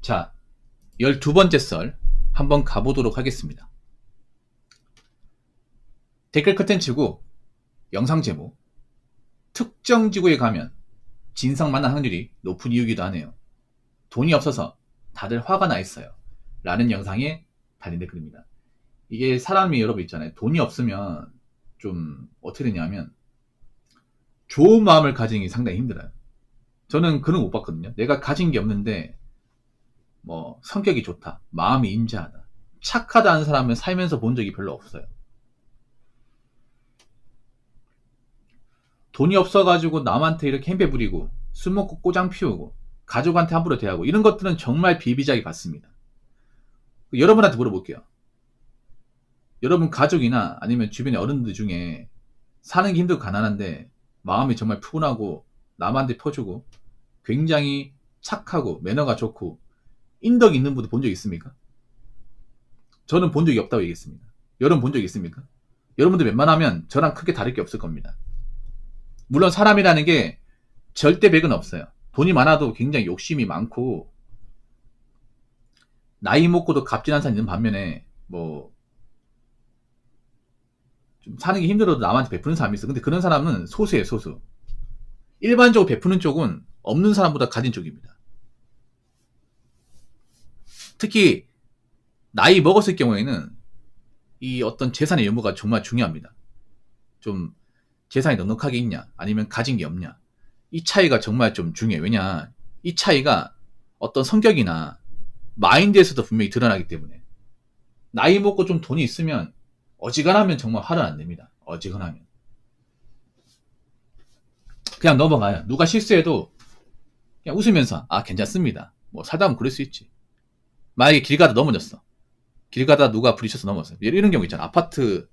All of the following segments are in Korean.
자, 12번째 썰 한번 가보도록 하겠습니다. 댓글 컨텐츠고 영상 제목, 특정 지구에 가면 진상 만날 확률이 높은 이유기도 하네요. 돈이 없어서 다들 화가 나 있어요. 라는 영상에 달린 댓글입니다. 이게 사람이 여러분 있잖아요. 돈이 없으면 좀 어떻게 되냐면 좋은 마음을 가지는 게 상당히 힘들어요. 저는 그런 거 못 봤거든요. 내가 가진 게 없는데 뭐 성격이 좋다, 마음이 인자하다, 착하다는 사람은 살면서 본 적이 별로 없어요. 돈이 없어가지고 남한테 이렇게 행패 부리고 술 먹고 꼬장 피우고 가족한테 함부로 대하고 이런 것들은 정말 비비작이 같습니다. 여러분한테 물어볼게요. 여러분 가족이나 아니면 주변의 어른들 중에 사는 게 힘들고 가난한데 마음이 정말 푸근하고 남한테 퍼주고 굉장히 착하고 매너가 좋고 인덕 있는 분들 본 적 있습니까? 저는 본 적이 없다고 얘기했습니다. 여러분 본 적 있습니까? 여러분들 웬만하면 저랑 크게 다를 게 없을 겁니다. 물론 사람이라는 게 절대 100은 없어요. 돈이 많아도 굉장히 욕심이 많고 나이 먹고도 갑질한 사람 있는 반면에 뭐 좀 사는 게 힘들어도 남한테 베푸는 사람이 있어. 근데 그런 사람은 소수예요, 소수. 일반적으로 베푸는 쪽은 없는 사람보다 가진 쪽입니다. 특히 나이 먹었을 경우에는 이 어떤 재산의 유무가 정말 중요합니다. 좀 재산이 넉넉하게 있냐 아니면 가진 게 없냐, 이 차이가 정말 좀 중요해요. 왜냐, 이 차이가 어떤 성격이나 마인드에서도 분명히 드러나기 때문에. 나이 먹고 좀 돈이 있으면 어지간하면 정말 화를 안 냅니다. 어지간하면 그냥 넘어가요. 누가 실수해도 그냥 웃으면서 아 괜찮습니다, 뭐 살다 보면 그럴 수 있지. 만약에 길 가다 넘어졌어, 길 가다 누가 부딪혀서 넘어졌어요. 이런 경우 있잖아. 아파트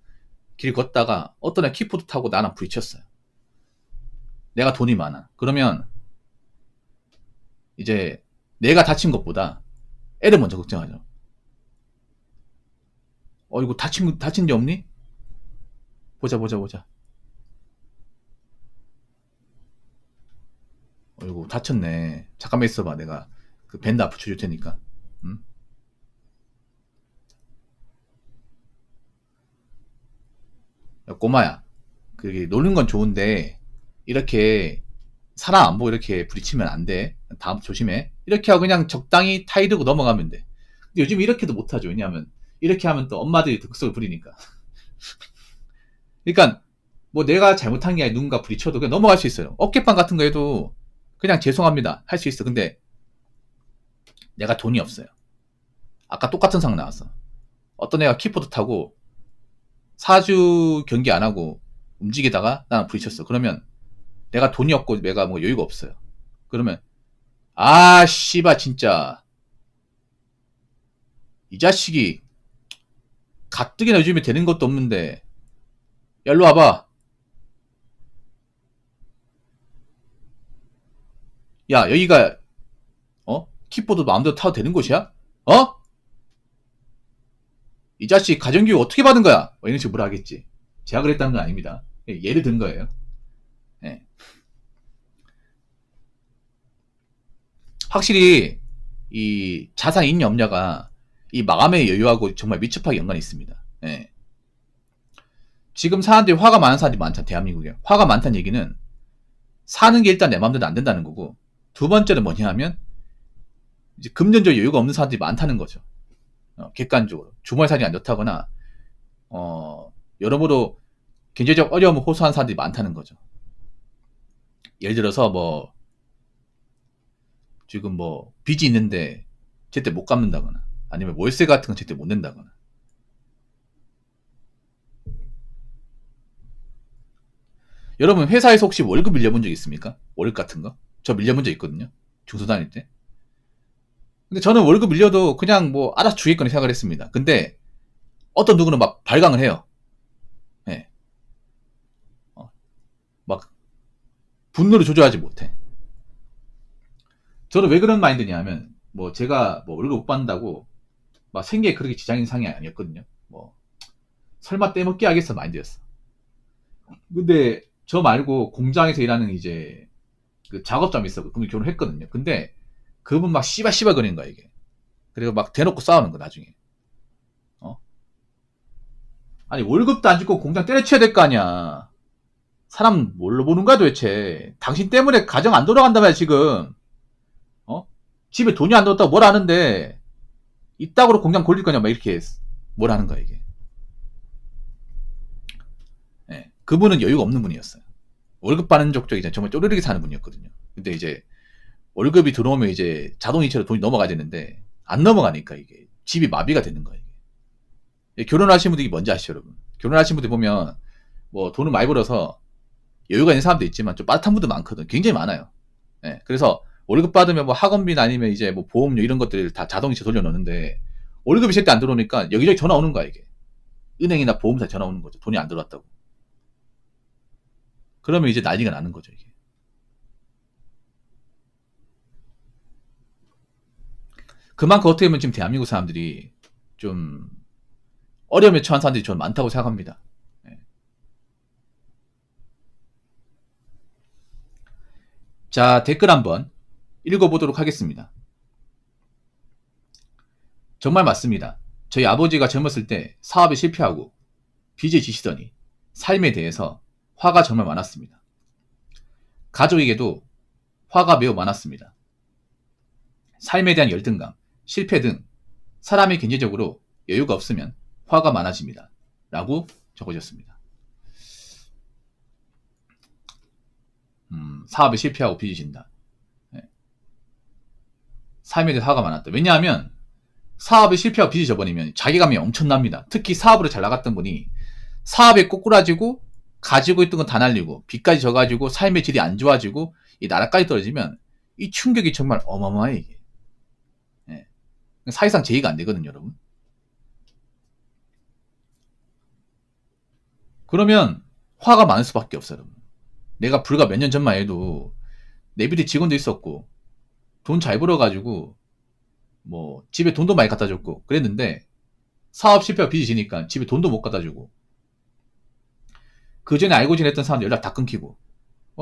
길 걷다가 어떤 애 킥보드 타고 나랑 부딪혔어요. 내가 돈이 많아. 그러면 이제 내가 다친 것보다 애를 먼저 걱정하죠. 이거 다친 데 없니? 보자. 이거 다쳤네. 잠깐만 있어봐. 내가 그 밴드 붙여줄 테니까. 응? 야, 꼬마야. 그게 노는 건 좋은데 이렇게 사람 안 보고 이렇게 부딪히면 안 돼. 다음 조심해. 이렇게 하고 그냥 적당히 타이르고 넘어가면 돼. 근데 요즘 이렇게도 못하죠. 왜냐하면 이렇게 하면 또 엄마들이 득석을 부리니까. 그러니까 뭐 내가 잘못한 게 아니라 누군가 부딪혀도 그냥 넘어갈 수 있어요. 어깨빵 같은 거 해도 그냥 죄송합니다 할 수 있어. 근데 내가 돈이 없어요. 아까 똑같은 상황 나왔어. 어떤 애가 킥보드 타고 4주 경기 안 하고 움직이다가 나랑 부딪혔어. 그러면 내가 돈이 없고 내가 뭐 여유가 없어요. 그러면 아 씨발 진짜 이 자식이 가뜩이나 요즘에 되는 것도 없는데 야 일로 와봐. 야 여기가 킥보드 마음대로 타도 되는 곳이야? 이 자식 가정교육 어떻게 받은 거야? 이런 식으로 뭐라 하겠지. 제가 그랬다는 건 아닙니다. 예를 든 거예요. 예. 확실히 이 자산 있냐 없냐가 이 마감의 여유하고 정말 밀접하게 연관이 있습니다. 예. 지금 사람들이 화가 많은 사람들이 많잖아. 대한민국에 화가 많다는 얘기는 사는 게 일단 내 마음대로 안 된다는 거고, 두 번째는 뭐냐 하면 이제 금전적 여유가 없는 사람들이 많다는 거죠. 객관적으로 주말 살이 안 좋다거나 여러모로 경제적 어려움을 호소하는 사람들이 많다는 거죠. 예를 들어서 뭐 지금 뭐 빚이 있는데 제때 못 갚는다거나 아니면 월세 같은 건 제때 못 낸다거나. 여러분 회사에서 혹시 월급 밀려본 적 있습니까? 월급 같은 거? 저 밀려본 적 있거든요. 중소 다닐 때. 근데 저는 월급 밀려도 그냥 뭐 알아서 주겠거니 생각을 했습니다. 근데 어떤 누구는 막 발광을 해요. 네. 막 분노를 조절하지 못해. 저는 왜 그런 마인드냐 하면 뭐 제가 뭐 월급 못 받는다고 막 생계에 그렇게 지장인 상이 아니었거든요. 뭐 설마 떼먹기 하겠어 마인드였어. 근데 저 말고 공장에서 일하는 이제 그 작업점이 있어. 그분 결혼했거든요. 근데 그분 막 씨발 거리는 거야 이게. 그리고 막 대놓고 싸우는 거 나중에. 아니 월급도 안 주고 공장 때려쳐야 될 거 아니야. 사람 뭘로 보는 거야 도대체. 당신 때문에 가정 안 돌아간단 말이야 지금. 집에 돈이 안 들었다고 뭘 하는데 이따구로 공장 걸릴 거냐 막 이렇게 뭘 하는 거야 이게. 예, 그분은 여유가 없는 분이었어요. 월급 받는 족족 이제 정말 쪼르르게 사는 분이었거든요. 근데 이제 월급이 들어오면 이제 자동이체로 돈이 넘어가야 되는데 안 넘어가니까 이게 집이 마비가 되는 거예요. 결혼하신 분들이 뭔지 아시죠 여러분? 결혼하신 분들 보면 뭐 돈을 많이 벌어서 여유가 있는 사람도 있지만 좀 빠듯한 분도 많거든. 굉장히 많아요. 예, 그래서 월급 받으면 뭐 학원비나 아니면 이제 뭐 보험료 이런 것들을 다 자동이체 돌려놓는데 월급이 제때 안 들어오니까 여기저기 전화 오는 거야 이게. 은행이나 보험사에 전화 오는 거죠. 돈이 안 들어왔다고. 그러면 이제 난리가 나는 거죠 이게. 그만큼 어떻게 보면 지금 대한민국 사람들이 좀 어려움에 처한 사람들이 좀 많다고 생각합니다. 예. 자, 댓글 한번 읽어보도록 하겠습니다. 정말 맞습니다. 저희 아버지가 젊었을 때 사업에 실패하고 빚을 지시더니 삶에 대해서 화가 정말 많았습니다. 가족에게도 화가 매우 많았습니다. 삶에 대한 열등감, 실패 등 사람이 경제적으로 여유가 없으면 화가 많아집니다. 라고 적어졌습니다. 사업에 실패하고 빚이 진다. 네. 삶에 대해 화가 많았다. 왜냐하면 사업에 실패하고 빚이 져버리면 자괴감이 엄청납니다. 특히 사업으로 잘 나갔던 분이 사업에 꼬꾸라지고 가지고 있던 건 다 날리고 빚까지 져가지고 삶의 질이 안 좋아지고 이 나라까지 떨어지면 이 충격이 정말 어마어마해 이게. 네. 사실상 제의가 안 되거든요 여러분. 그러면 화가 많을 수밖에 없어요 여러분. 내가 불과 몇 년 전만 해도 내 밑에 직원도 있었고 돈 잘 벌어가지고 뭐 집에 돈도 많이 갖다 줬고 그랬는데 사업 실패가 빚이 지니까 집에 돈도 못 갖다 주고 그 전에 알고 지냈던 사람들 연락 다 끊기고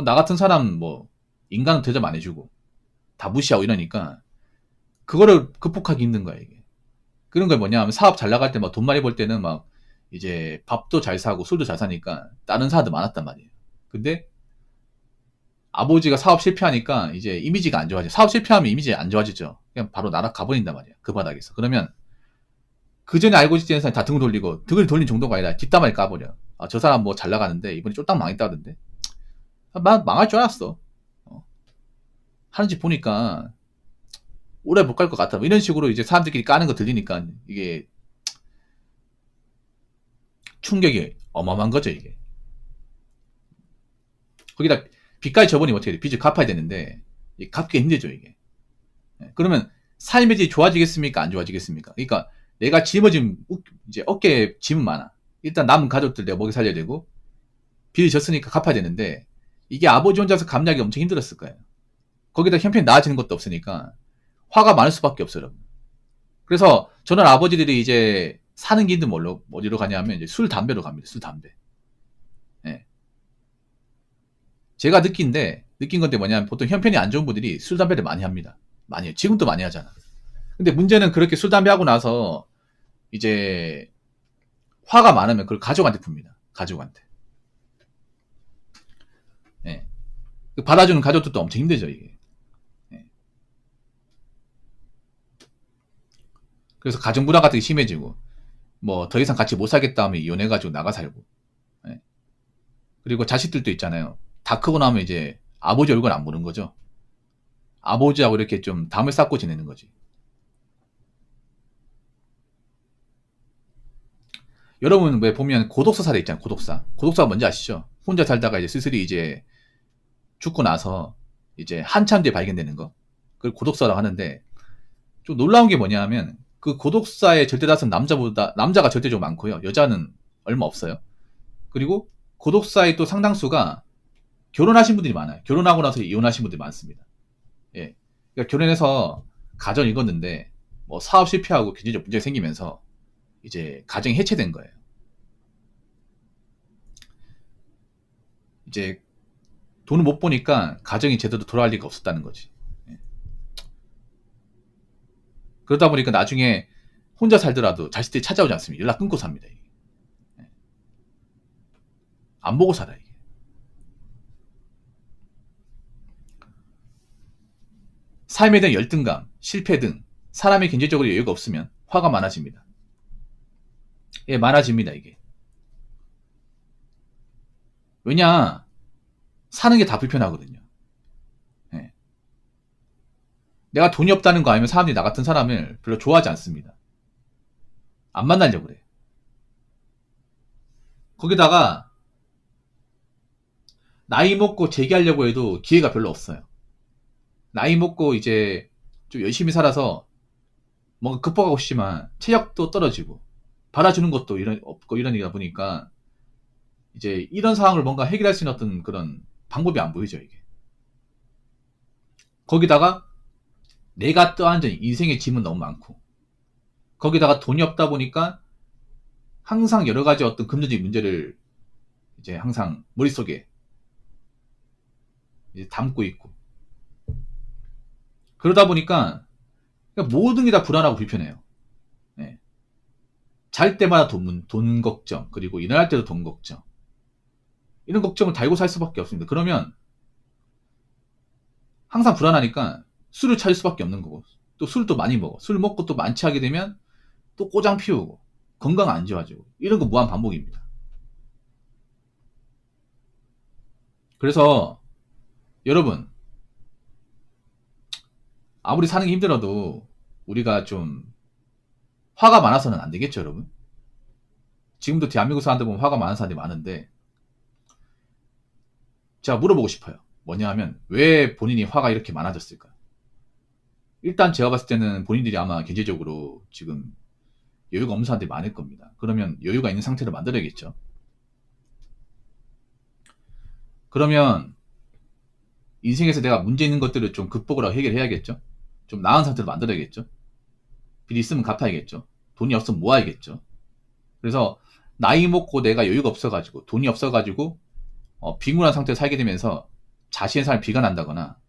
나 같은 사람 뭐 인간 대접 안 해주고 다 무시하고 이러니까 그거를 극복하기 힘든 거야 이게. 그런 게 뭐냐 하면 사업 잘 나갈 때 막 돈 많이 벌 때는 막 이제 밥도 잘 사고 술도 잘 사니까 다른 사람들 많았단 말이에요. 근데 아버지가 사업 실패하니까 이제 이미지가 안 좋아져. 사업 실패하면 이미지 안 좋아지죠. 그냥 바로 나락 가버린단 말이야. 그 바닥에서. 그러면 그 전에 알고 지낸 사람이 다 등을 돌리고 등을 돌린 정도가 아니라 뒷담화를 까버려. 아, 저 사람 뭐 잘 나가는데 이번에 쫄딱 망했다던데. 망할 줄 알았어. 하는지 보니까 오래 못 갈 것 같아. 뭐 이런 식으로 이제 사람들끼리 까는 거 들리니까 이게 충격이 어마어마한 거죠 이게. 거기다 빚까지 져버리면 어떻게 돼? 빚을 갚아야 되는데 갚기 힘들죠 이게. 그러면 삶의 질이 좋아지겠습니까? 안 좋아지겠습니까? 그러니까 내가 짊어진 이제 어깨에 짐은 많아. 일단 남은 가족들 내가 먹여 살려야 되고 빚을 졌으니까 갚아야 되는데 이게 아버지 혼자서 감당하기 엄청 힘들었을 거예요. 거기다 형편이 나아지는 것도 없으니까 화가 많을 수밖에 없어요. 여러분. 그래서 저는 아버지들이 이제 사는 길도 뭘로 어디로 가냐면 이제 술 담배로 갑니다. 술 담배. 예. 제가 느낀 건데 뭐냐면 보통 형편이 안 좋은 분들이 술 담배를 많이 합니다. 많이 해요. 지금도 많이 하잖아. 근데 문제는 그렇게 술 담배 하고 나서 이제 화가 많으면 그걸 가족한테 풉니다. 가족한테. 예. 받아주는 가족들도 엄청 힘들죠 이게. 예. 그래서 가정 불화 같은 게 심해지고 뭐 더 이상 같이 못 살겠다 하면 이혼해가지고 나가 살고. 예. 그리고 자식들도 있잖아요. 다 크고 나면 이제 아버지 얼굴 안 보는 거죠. 아버지하고 이렇게 좀 담을 쌓고 지내는 거지. 여러분 왜 보면 고독사 사례 있잖아요. 고독사가 뭔지 아시죠? 혼자 살다가 이제 슬슬이 이제 죽고 나서 이제 한참 뒤에 발견되는 거. 그걸 고독사라고 하는데 좀 놀라운 게 뭐냐 하면 그 고독사의 절대다수는 남자가 절대적으로 많고요. 여자는 얼마 없어요. 그리고 고독사의 또 상당수가 결혼하신 분들이 많아요. 결혼하고 나서 이혼하신 분들이 많습니다. 예. 그러니까 결혼해서 가정 이뤘는데 뭐 사업 실패하고 경제적 문제가 생기면서 이제 가정이 해체된 거예요. 이제 돈을 못 보니까 가정이 제대로 돌아갈 리가 없었다는 거지. 예. 그러다 보니까 나중에 혼자 살더라도 자식들이 찾아오지 않습니다. 연락 끊고 삽니다. 이게. 안 보고 살아요. 이게. 삶에 대한 열등감, 실패 등 사람이 경제적으로 여유가 없으면 화가 많아집니다. 예, 많아집니다. 이게. 왜냐, 사는 게 다 불편하거든요. 예. 내가 돈이 없다는 거 알면 사람들이 나 같은 사람을 별로 좋아하지 않습니다. 안 만나려고 그래. 거기다가 나이 먹고 재기하려고 해도 기회가 별로 없어요. 나이 먹고 이제 좀 열심히 살아서 뭔가 극복하고 싶지만 체력도 떨어지고 받아주는 것도 없고 이러니다 보니까 이제 이런 상황을 뭔가 해결할 수 있는 어떤 그런 방법이 안 보이죠, 이게. 거기다가 내가 떠안은 인생의 짐은 너무 많고, 거기다가 돈이 없다 보니까 항상 여러 가지 어떤 금전적 문제를 이제 항상 머릿속에 이제 담고 있고, 그러다 보니까 모든 게 다 불안하고 불편해요. 네. 잘 때마다 돈 걱정, 그리고 일어날 때도 돈 걱정, 이런 걱정을 달고 살 수밖에 없습니다. 그러면 항상 불안하니까 술을 찾을 수밖에 없는 거고, 또 술을 또 많이 먹어. 술 먹고 또 만취하게 되면 또 꼬장 피우고 건강 안 좋아지고, 이런 거 무한 반복입니다. 그래서 여러분, 아무리 사는 게 힘들어도 우리가 좀 화가 많아서는 안 되겠죠, 여러분. 지금도 대한민국 사람들 보면 화가 많은 사람들이 많은데, 제가 물어보고 싶어요. 뭐냐 하면, 왜 본인이 화가 이렇게 많아졌을까? 일단 제가 봤을 때는 본인들이 아마 경제적으로 지금 여유가 없는 사람들이 많을 겁니다. 그러면 여유가 있는 상태를 만들어야겠죠. 그러면 인생에서 내가 문제 있는 것들을 좀 극복을 하고 해결해야겠죠. 좀 나은 상태로 만들어야겠죠. 빚 있으면 갚아야겠죠. 돈이 없으면 모아야겠죠. 그래서 나이 먹고 내가 여유가 없어가지고 돈이 없어가지고 빈곤한 상태에 살게 되면서 자신의 삶을 비관한다거나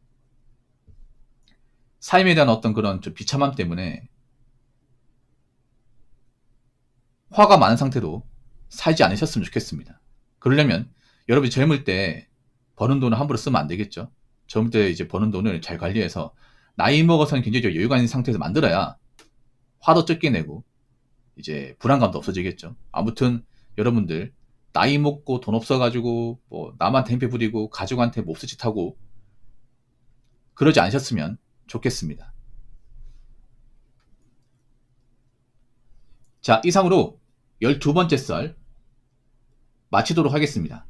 삶에 대한 어떤 그런 좀 비참함 때문에 화가 많은 상태로 살지 않으셨으면 좋겠습니다. 그러려면 여러분이 젊을 때 버는 돈을 함부로 쓰면 안 되겠죠. 젊을 때 이제 버는 돈을 잘 관리해서 나이 먹어서는 경제적 여유가 있는 상태에서 만들어야 화도 적게 내고 이제 불안감도 없어지겠죠. 아무튼 여러분들 나이 먹고 돈 없어가지고 뭐 남한테 행패 부리고 가족한테 몹쓸 짓 하고 그러지 않으셨으면 좋겠습니다. 자, 이상으로 12번째 썰 마치도록 하겠습니다.